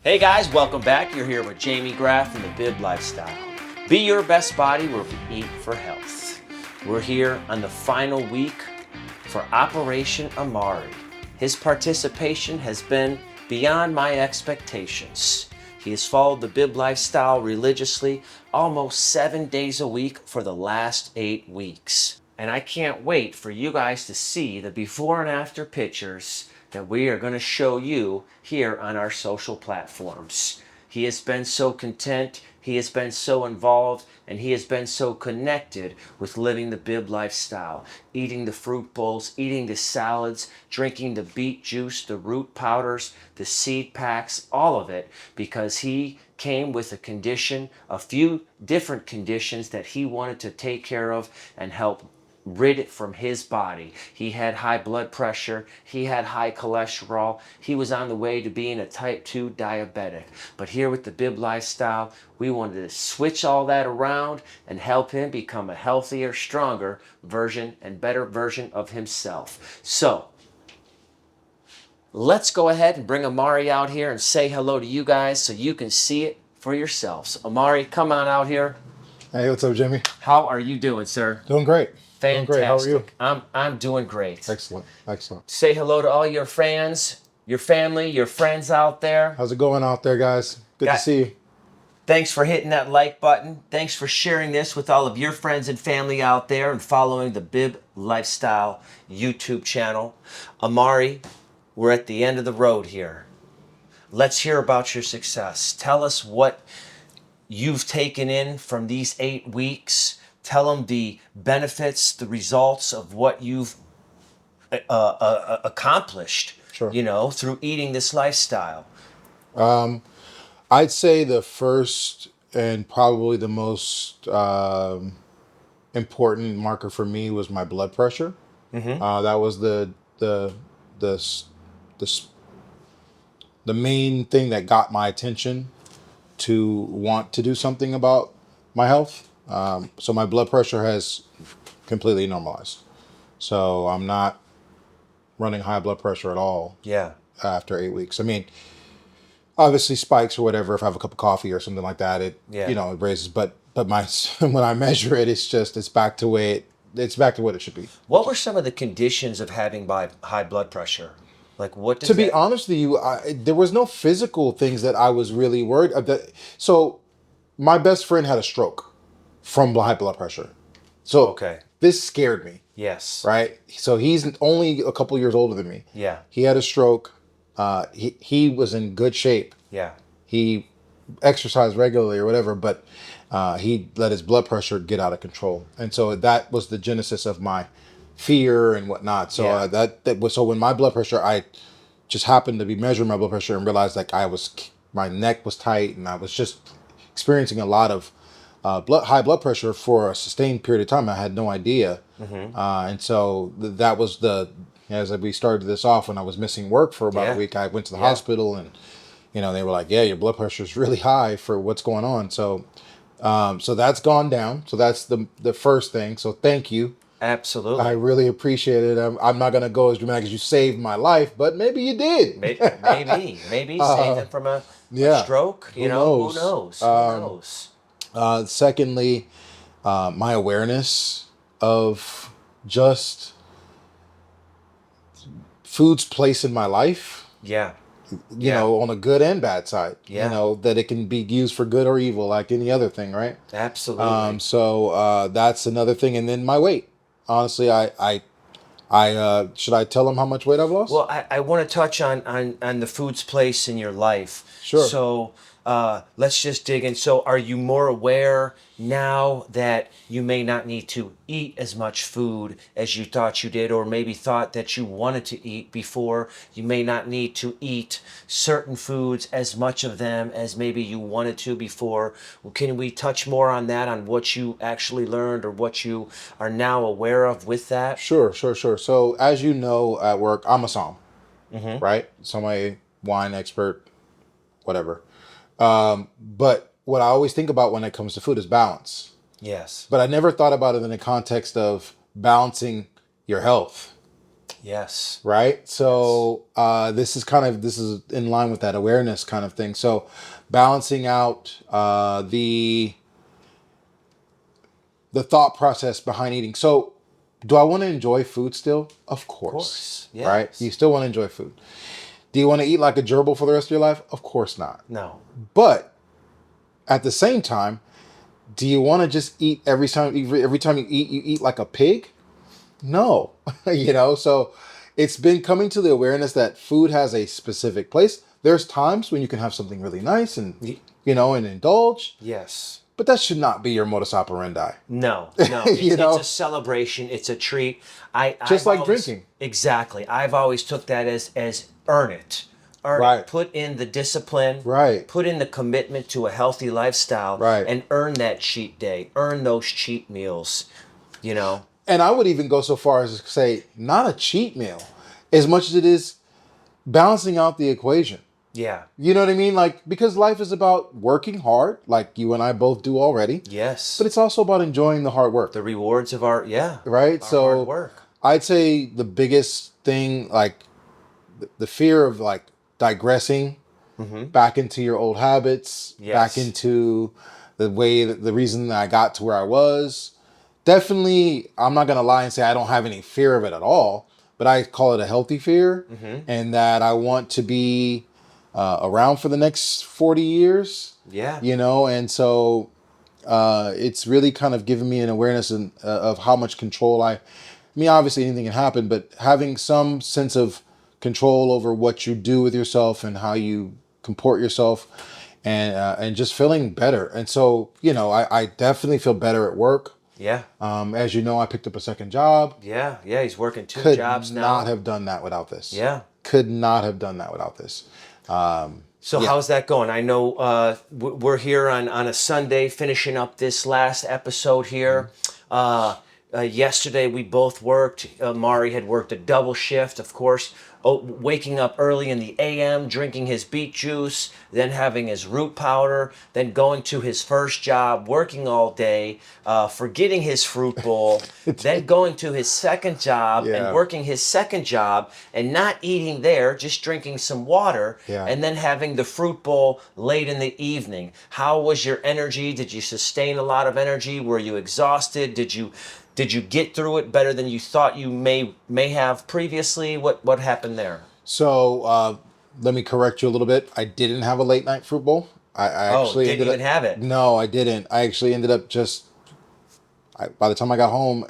Hey guys, welcome back. You're here with Jamie Graff and the BYBB Lifestyle. Be your best body where we eat for health. We're here on the final week for Operation Amari. His participation has been beyond my expectations. He has followed the BYBB Lifestyle religiously almost 7 days a week for the last 8 weeks. And I can't wait for you guys to see the before and after pictures that we are going to show you here on our social platforms. He has been so content, he has been so involved, and he has been so connected with living the BYBB lifestyle, eating the fruit bowls, eating the salads, drinking the beet juice, the root powders, the seed packs, all of it, because he came with a condition, a few different conditions that he wanted to take care of and help rid it from his body. He had high blood pressure, he had high cholesterol, he was on the way to being a type 2 diabetic. But here with the BYBB lifestyle, we wanted to switch all that around and help him become a healthier, stronger version and better version of himself. So, let's go ahead and bring Amari out here and say hello to you guys so you can see it for yourselves. Amari, come on out here. Hey, what's up, Jimmy? How are you doing, sir? Doing great. Fantastic. Doing great. How are you? I'm doing great. Excellent. Excellent. Say hello to all your fans, your family, your friends out there. How's it going out there, guys? Good to see you. Thanks for hitting that like button. Thanks for sharing this with all of your friends and family out there and following the BYBB Lifestyle YouTube channel. Amari, we're at the end of the road here. Let's hear about your success. Tell us what you've taken in from these 8 weeks. Tell them the benefits, the results of what you've accomplished, Sure. Through eating this lifestyle. I'd say the first and probably the most important marker for me was my blood pressure. Mm-hmm. That was the main thing that got my attention to want to do something about my health. So my blood pressure has completely normalized. So I'm not running high blood pressure at all. Yeah. After 8 weeks. I mean, obviously spikes or whatever. If I have a cup of coffee or something like that, it raises. But my when I measure it, it's back to what it should be. What were some of the conditions of having high blood pressure? Like what? To be honest with you, there was no physical things that I was really worried about. So my best friend had a stroke from high blood pressure. So okay. This scared me. Yes. Right? So he's only a couple years older than me. Yeah. He had a stroke. He was in good shape. Yeah. He exercised regularly or whatever, but he let his blood pressure get out of control. And so that was the genesis of my fear and whatnot. So so when my blood pressure, I just happened to be measuring my blood pressure and realized like my neck was tight and I was just experiencing a lot of high blood pressure for a sustained period of time. I had no idea. Mm-hmm. And so that was as we started this off, when I was missing work for about a week, I went to the hospital and, they were like, yeah, your blood pressure is really high for what's going on. So, so that's gone down. So that's the first thing. So thank you. Absolutely. I really appreciate it. I'm not going to go as dramatic as you saved my life, but maybe you did. Maybe saved it from a stroke. Who knows? Secondly, my awareness of just food's place in my life. Yeah. You know, on a good and bad side. Yeah. That it can be used for good or evil, like any other thing, right? Absolutely. So that's another thing. And then my weight. Honestly, I should I tell them how much weight I've lost? Well, I want to touch on the food's place in your life. Sure. So let's just dig in. So are you more aware now that you may not need to eat as much food as you thought you did, or maybe thought that you wanted to eat before? You may not need to eat certain foods, as much of them as maybe you wanted to before. Can we touch more on that, on what you actually learned or what you are now aware of with that? Sure. So as you know, at work, I'm a somm, right? So I'm a wine expert, whatever. But what I always think about when it comes to food is balance. Yes. But I never thought about it in the context of balancing your health. Yes. Right. So this is in line with that awareness kind of thing. So balancing out the thought process behind eating. So do I want to enjoy food still? Of Of course. course. Right. You Yes. still want to enjoy food. Do you want to eat like a gerbil for the rest of your life? Of course not. No. But at the same time, do you want to just eat every time you eat like a pig? No. So it's been coming to the awareness that food has a specific place. There's times when you can have something really nice and Y- and indulge, yes. but that should not be your modus operandi. No, no, you it's know, a celebration. It's a treat. just I've like always drinking. exactly. I've always took that as earn it, earn it. Right. Put in the discipline. Right. Put in the commitment to a healthy lifestyle. Right. And earn that cheat day. Earn those cheat meals. You know. And I would even go so far as to say not a cheat meal as much as it is balancing out the equation. Yeah. You know what I mean? Like, because life is about working hard, like you and I both do already. Yes. But it's also about enjoying the hard work. The rewards of our Right? our So hard work. I'd say the biggest thing, like the fear of like digressing back into your old habits, back Yes. into the reason that I got to where I was. Definitely, I'm not going to lie and say I don't have any fear of it at all, but I call it a healthy fear, and that I want to be around for the next 40 years, Yeah. and so it's really kind of given me an awareness of how much control I mean, obviously anything can happen, but having some sense of control over what you do with yourself and how you comport yourself, and just feeling better. And so, I definitely feel better at work. Yeah. As you know, I picked up a second job. Yeah. Yeah. He's working two Could jobs now. not have done that without this. Yeah. Could not have done that without this. So Yeah. how's that going? I know we're here on a Sunday finishing up this last episode here. Yesterday we both worked. Amari had worked a double shift, of course, waking up early in the AM, drinking his beet juice, then having his root powder, then going to his first job, working all day, forgetting his fruit bowl, then going to his second job Yeah. and working his second job and not eating there, just drinking some water, Yeah. and then having the fruit bowl late in the evening. How was your energy? Did you sustain a lot of energy? Were you exhausted? Did you get through it better than you thought you may have previously? What happened there? So let me correct you a little bit. I didn't have a late night fruit bowl. I actually didn't even have it. No, I didn't. I actually ended up by the time I got home,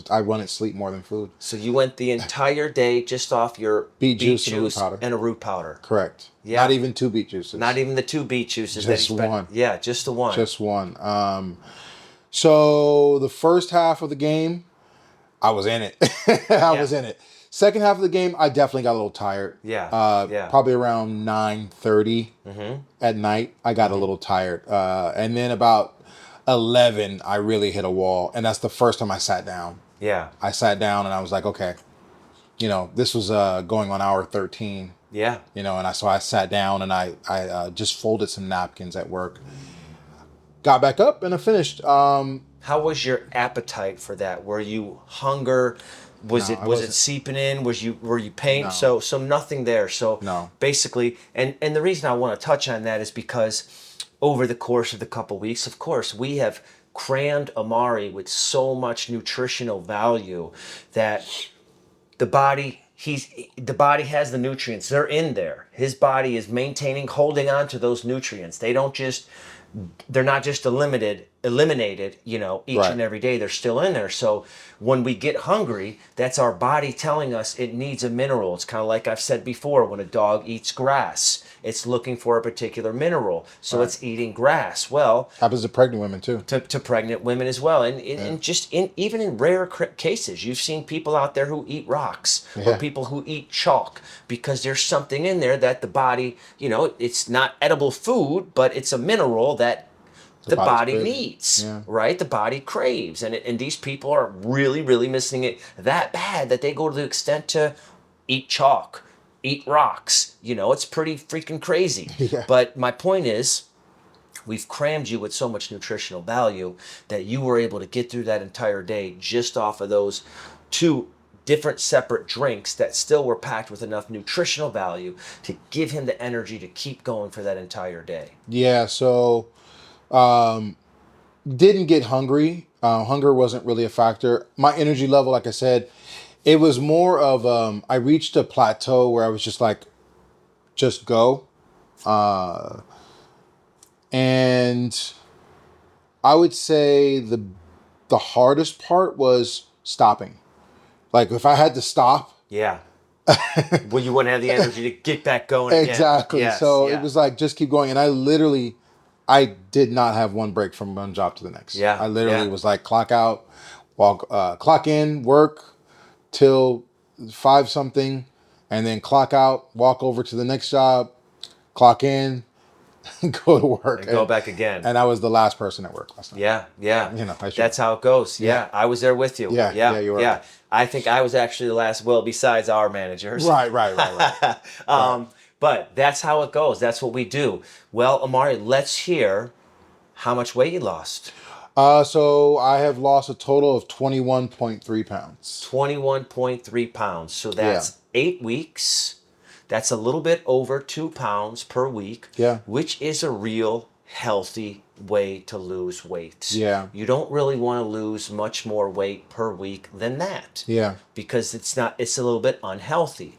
I wanted sleep more than food. So you went the entire day just off your Beet juice and a root powder. Correct. Yeah. Not even 2 beet juices. Not even the 2 beet juices. Just one. Yeah, just the one. Just one. So the first half of the game, I was in it. I was in it. Second half of the game, I definitely got a little tired. Yeah. Probably around 9:30 at night, I got a little tired. And then about 11, I really hit a wall. And that's the first time I sat down. Yeah. I sat down and I was like, okay, this was going on hour 13. Yeah. And so I sat down and I just folded some napkins at work. Got back up and I finished. How was your appetite for that? Were you hunger? Was No, it I was it wasn't. seeping in? Were you pain? No. So nothing there. So No. basically, and the reason I want to touch on that is because over the course of the couple weeks, of course, we have crammed Amari with so much nutritional value that the body has the nutrients. They're in there. His body is holding on to those nutrients. They're not just eliminated, each Right. and every day. They're still in there. So when we get hungry, that's our body telling us it needs a mineral. It's kind of like I've said before, when a dog eats grass, it's looking for a particular mineral. So it's eating grass. Well, Happens to pregnant women too. to pregnant women as well, and even in rare cases, you've seen people out there who eat rocks or Yeah. people who eat chalk because there's something in there that the body, it's not edible food, but it's a mineral that the body's body craving. needs, Yeah. right? The body craves, and these people are really, really missing it that bad that they go to the extent to eat chalk, eat rocks. It's pretty freaking crazy. Yeah. But my point is, we've crammed you with so much nutritional value that you were able to get through that entire day just off of those 2 different separate drinks that still were packed with enough nutritional value to give him the energy to keep going for that entire day. Yeah, so didn't get hungry. Hunger wasn't really a factor. My energy level, like I said, it was more of I reached a plateau where I was just like, just go. And I would say the hardest part was stopping. Like if I had to stop. Yeah. Well, you wouldn't have the energy to get back going again. Exactly. Yes, So yeah. it was like, just keep going. And I did not have one break from one job to the next. Yeah, I literally yeah. was like, clock out, clock in, work till 5 something, and then clock out, walk over to the next job, clock in, go to work. And go back again. And I was the last person at work last night. Yeah, yeah. You know, that's how it goes. Yeah. I was there with you. Yeah, you were. Yeah. I think I was actually the last, well, besides our managers. Right. But that's how it goes. That's what we do. Well, Amari, let's hear how much weight you lost. So I have lost a total of 21.3 pounds. 21.3 pounds. So that's 8 weeks. That's a little bit over 2 pounds per week. Yeah. Which is a real healthy way to lose weight. Yeah. You don't really want to lose much more weight per week than that. Yeah. Because it's a little bit unhealthy.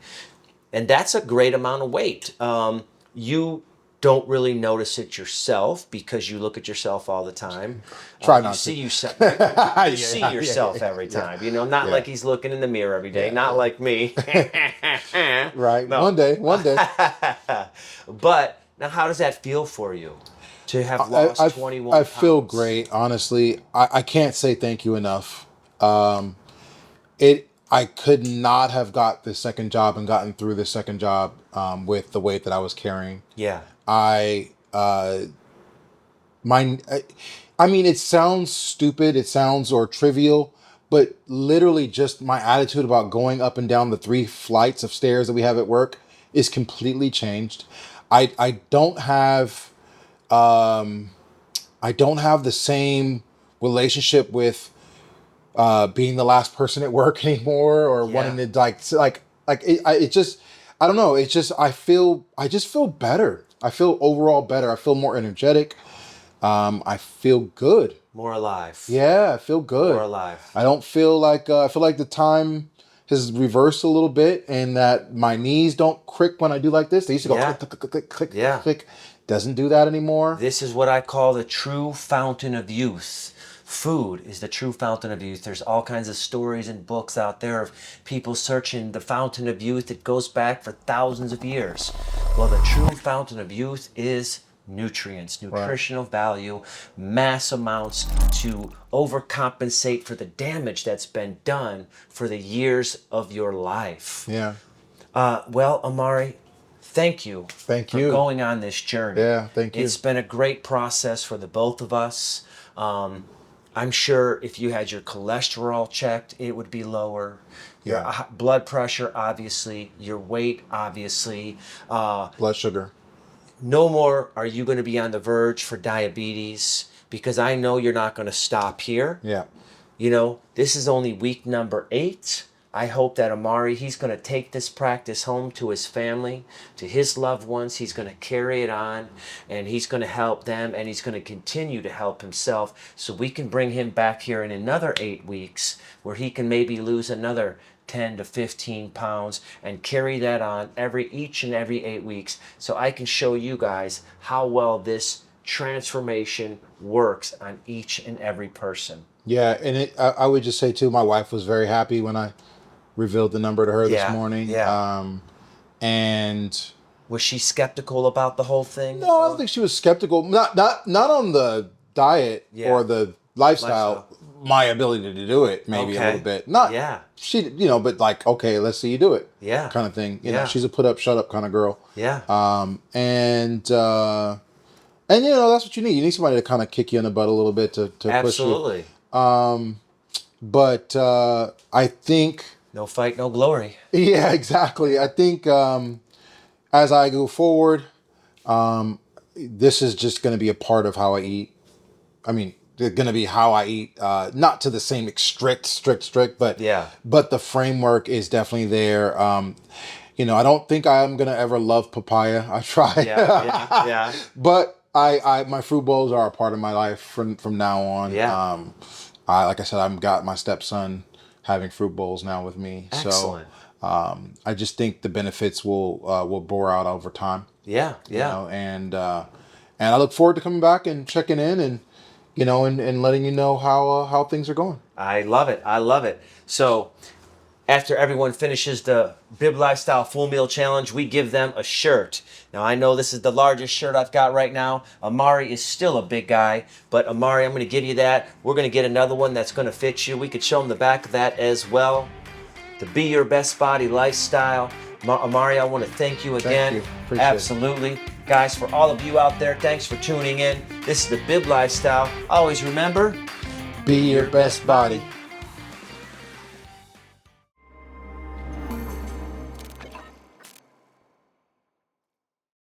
And that's a great amount of weight. You don't really notice it yourself because you look at yourself all the time. Try not to. You see yourself every time. You know, not like he's looking in the mirror every day. Not like me. Right. No. One day. But now, how does that feel for you to have lost 21 pounds? I feel great, honestly. I can't say thank you enough. I could not have got this second job and gotten through this second job with the weight that I was carrying. Yeah. I mean, it sounds stupid, or trivial, but literally just my attitude about going up and down the 3 flights of stairs that we have at work is completely changed. I don't have the same relationship with being the last person at work anymore, or wanting to I don't know. It's just I just feel better. I feel overall better. I feel more energetic. I feel good. More alive. Yeah, I feel good. More alive. I don't feel like I feel like the time has reversed a little bit, and that my knees don't crick when I do like this. They used to go click, click, click, click, click, click. Doesn't do that anymore. This is what I call the true fountain of youth. Food is the true fountain of youth. There's all kinds of stories and books out there of people searching the fountain of youth. It goes back for thousands of years. Well, the true fountain of youth is nutrients, nutritional value, mass amounts to overcompensate for the damage that's been done for the years of your life. Yeah. Well, Amari, thank you for going on this journey. Yeah, thank you. It's been a great process for the both of us. I'm sure if you had your cholesterol checked, it would be lower. Your blood pressure, obviously. Your weight, obviously. Blood sugar. No more are you going to be on the verge for diabetes, because I know you're not going to stop here. Yeah. You know, this is only week number 8. I hope that Amari, he's going to take this practice home to his family, to his loved ones. He's going to carry it on, and he's going to help them, and he's going to continue to help himself, so we can bring him back here in another 8 weeks where he can maybe lose another 10 to 15 pounds and carry that on each and every 8 weeks, so I can show you guys how well this transformation works on each and every person. Yeah, and I would just say too, my wife was very happy when I revealed the number to her this morning. Yeah. And was she skeptical about the whole thing? No, I don't think she was skeptical. Not on the diet or the lifestyle. My ability to do it, maybe a little bit. She, but like, okay, let's see you do it. Yeah. Kind of thing. You know, she's a put up, shut up kind of girl. Yeah. And that's what you need. You need somebody to kind of kick you in the butt a little bit to push you. Absolutely. But I think. No fight, no glory. Yeah, exactly. I think as I go forward, this is just going to be a part of how I eat. I mean, going to be how I eat. Not to the same strict, but Yeah. but the framework is definitely there. I don't think I'm gonna ever love papaya. I try. Yeah. But my fruit bowls are a part of my life from now on. Yeah. Like I said, I've got my stepson having fruit bowls now with me. Excellent. So I just think the benefits will bore out over time. Yeah. And I look forward to coming back and checking in and and letting you know how things are going. I love it. So after everyone finishes the BYBB Lifestyle Full Meal Challenge, we give them a shirt. Now, I know this is the largest shirt I've got right now. Amari is still a big guy, but Amari, I'm going to give you that. We're going to get another one that's going to fit you. We could show them the back of that as well. The Be Your Best Body Lifestyle. Amari, I want to thank you again. Thank you. Appreciate Absolutely. It. Guys, for all of you out there, thanks for tuning in. This is the BYBB Lifestyle. Always remember, be your best body.